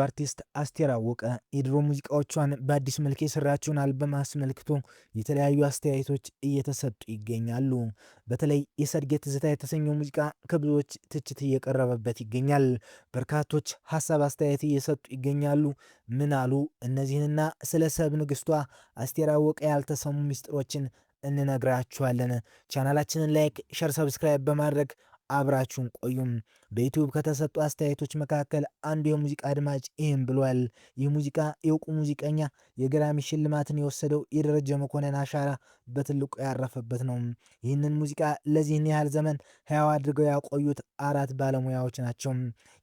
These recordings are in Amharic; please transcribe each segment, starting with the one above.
አርቲስት አስቴር አወቀ የድሮ ሙዚቃዎቿን በአዲስ መልክ የሰራችውን አልበም አስመልክቶ የተለያዩ አስተያየቶች እየተሰጡ ይገኛሉ። በተለይ የሰርጌ ትዝታ የተሰኘው ሙዚቃ ከብዙዎች ትችት እየቀረበበት ይገኛል። በርካቶች ሀሳብ አስተያየት እየሰጡ ይገኛሉ። ምን አሉ? እነዚህንና ስለ ሰብ ንግስቷ አስቴር አወቀ ያልተሰሙ ሚስጥሮችን እንነግራችኋለን። ቻናላችንን ላይክ፣ ሸር፣ ሰብስክራይብ በማድረግ አብራችሁን ቆዩም። በዩቲዩብ ከተሰጡ አስተያየቶች መካከል አንዱ የሙዚቃ አድማጭ ይህም ብሏል። ይህ ሙዚቃ የእውቁ ሙዚቀኛ የግራሚ ሽልማትን የወሰደው የደረጀ መኮንን አሻራ በትልቁ ያረፈበት ነው። ይህንን ሙዚቃ ለዚህን ያህል ዘመን ሕያው አድርገው ያቆዩት 4 ባለሙያዎች ናቸው።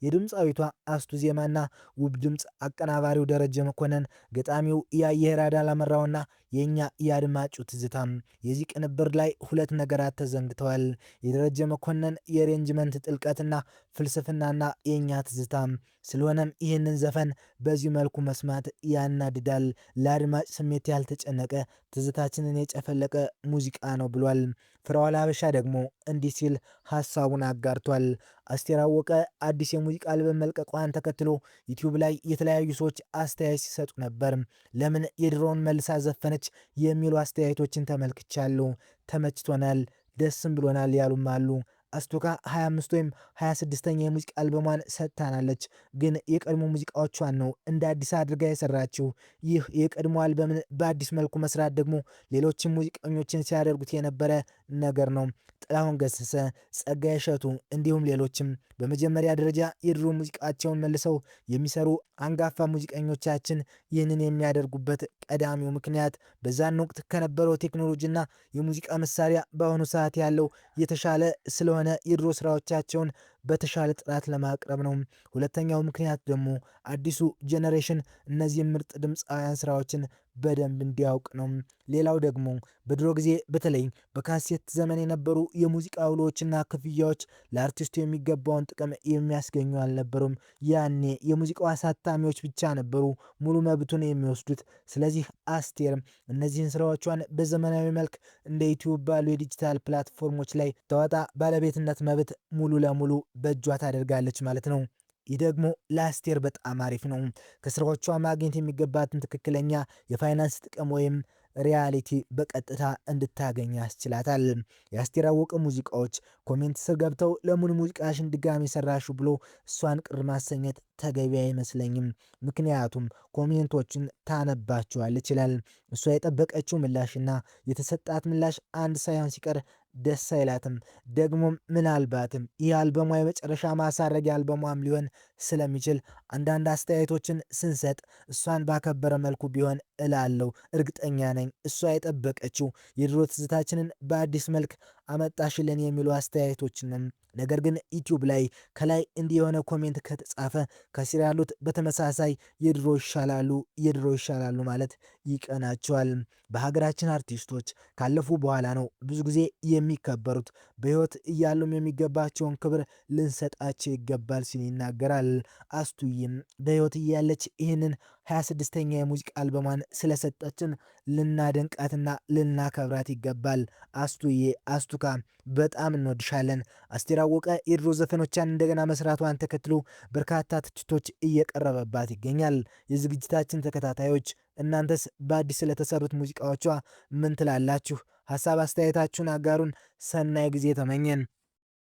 የድምፃዊቷ አስቱ ዜማና ውብ ድምፅ አቀናባሪው ደረጀ መኮንን፣ ገጣሚው ያየህ አላመራውና የኛ የአድማጩ ትዝታም። የዚህ ቅንብር ላይ 2 ነገራት ተዘንግተዋል። የደረጀ መኮንን የሬንጅመንት ጥልቀትና ፍልስፍናና የኛ ትዝታም። ስለሆነም ይህንን ዘፈን በዚህ መልኩ መስማት ያናድዳል። ለአድማጭ ስሜት ያልተጨነቀ ትዝታችንን የጨፈለቀ ሙዚቃ ነው ብሏል። ፍራኦል ሀበሻ ደግሞ እንዲህ ሲል ሀሳቡን አጋርቷል። አስቴር አወቀ አዲስ የሙዚቃ አልበም መልቀቋን ተከትሎ ዩቲዩብ ላይ የተለያዩ ሰዎች አስተያየት ሲሰጡ ነበር። ለምን የድሮውን መልሳ ዘፈነች የሚሉ አስተያየቶችን ተመልክቻለሁ። ተመችቶናል፣ ደስም ብሎናል ያሉም አሉ። አስቱካ 25 ወይም 26ኛ የሙዚቃ አልበሟን ሰጥታናለች፣ ግን የቀድሞ ሙዚቃዎቿን ነው እንደ አዲስ አድርጋ የሰራችው። ይህ የቀድሞ አልበምን በአዲስ መልኩ መስራት ደግሞ ሌሎችም ሙዚቀኞችን ሲያደርጉት የነበረ ነገር ነው። ጥላሁን ገሰሰ፣ ጸጋዬ እሸቱ እንዲሁም ሌሎችም በመጀመሪያ ደረጃ የድሮ ሙዚቃቸውን መልሰው የሚሰሩ አንጋፋ ሙዚቀኞቻችን ይህንን የሚያደርጉበት ቀዳሚው ምክንያት በዛን ወቅት ከነበረው ቴክኖሎጂና የሙዚቃ መሳሪያ በአሁኑ ሰዓት ያለው የተሻለ ስለሆነ የድሮ ስራዎቻቸውን በተሻለ ጥራት ለማቅረብ ነው። ሁለተኛው ምክንያት ደግሞ አዲሱ ጄኔሬሽን እነዚህ ምርጥ ድምፃውያን ስራዎችን በደንብ እንዲያውቅ ነው። ሌላው ደግሞ በድሮ ጊዜ በተለይ በካሴት ዘመን የነበሩ የሙዚቃ ውሎችና ክፍያዎች ለአርቲስቱ የሚገባውን ጥቅም የሚያስገኙ አልነበሩም። ያኔ የሙዚቃው አሳታሚዎች ብቻ ነበሩ ሙሉ መብቱን የሚወስዱት። ስለዚህ አስቴር እነዚህን ስራዎቿን በዘመናዊ መልክ እንደ ዩቲዩብ ባሉ የዲጂታል ፕላትፎርሞች ላይ ተዋጣ ባለቤትነት መብት ሙሉ ለሙሉ በእጇ ታደርጋለች ማለት ነው። ይህ ደግሞ ለአስቴር በጣም አሪፍ ነው። ከስራዎቿ ማግኘት የሚገባትን ትክክለኛ የፋይናንስ ጥቅም ወይም ሪያሊቲ በቀጥታ እንድታገኝ ያስችላታል። የአስቴር አወቀ ሙዚቃዎች ኮሜንት ስር ገብተው ለምን ሙዚቃሽን ድጋሚ ሰራሹ ብሎ እሷን ቅር ማሰኘት ተገቢ አይመስለኝም። ምክንያቱም ኮሜንቶችን ታነባቸዋል ይችላል። እሷ የጠበቀችው ምላሽና የተሰጣት ምላሽ አንድ ሳይሆን ሲቀር ደስ አይላትም። ደግሞ ምናልባትም ይህ አልበሟ የመጨረሻ ማሳረጊያ አልበሟም ሊሆን ስለሚችል አንዳንድ አስተያየቶችን ስንሰጥ እሷን ባከበረ መልኩ ቢሆን እላለሁ። እርግጠኛ ነኝ እሷ የጠበቀችው የድሮ ትዝታችንን በአዲስ መልክ አመጣሽልን የሚሉ አስተያየቶችንም። ነገር ግን ዩቲዩብ ላይ ከላይ እንዲህ የሆነ ኮሜንት ከተጻፈ ከስር ያሉት በተመሳሳይ የድሮ ይሻላሉ ማለት ይቀናቸዋል። በሀገራችን አርቲስቶች ካለፉ በኋላ ነው ብዙ ጊዜ የሚከበሩት። በህይወት እያሉም የሚገባቸውን ክብር ልንሰጣቸው ይገባል ሲል ይናገራል። አስቱይም በህይወት እያለች ይህንን 26ኛ የሙዚቃ አልበሟን ስለሰጠችን ልናደንቃትና ልናከብራት ይገባል። አስቱዬ፣ አስቱካ በጣም እንወድሻለን። አስቴር አወቀ የድሮ ዘፈኖቿን እንደገና መስራቷን ተከትሎ በርካታ ትችቶች እየቀረበባት ይገኛል። የዝግጅታችን ተከታታዮች እናንተስ በአዲስ ስለተሰሩት ሙዚቃዎቿ ምን ትላላችሁ? ሀሳብ አስተያየታችሁን አጋሩን። ሰናይ ጊዜ ተመኘን።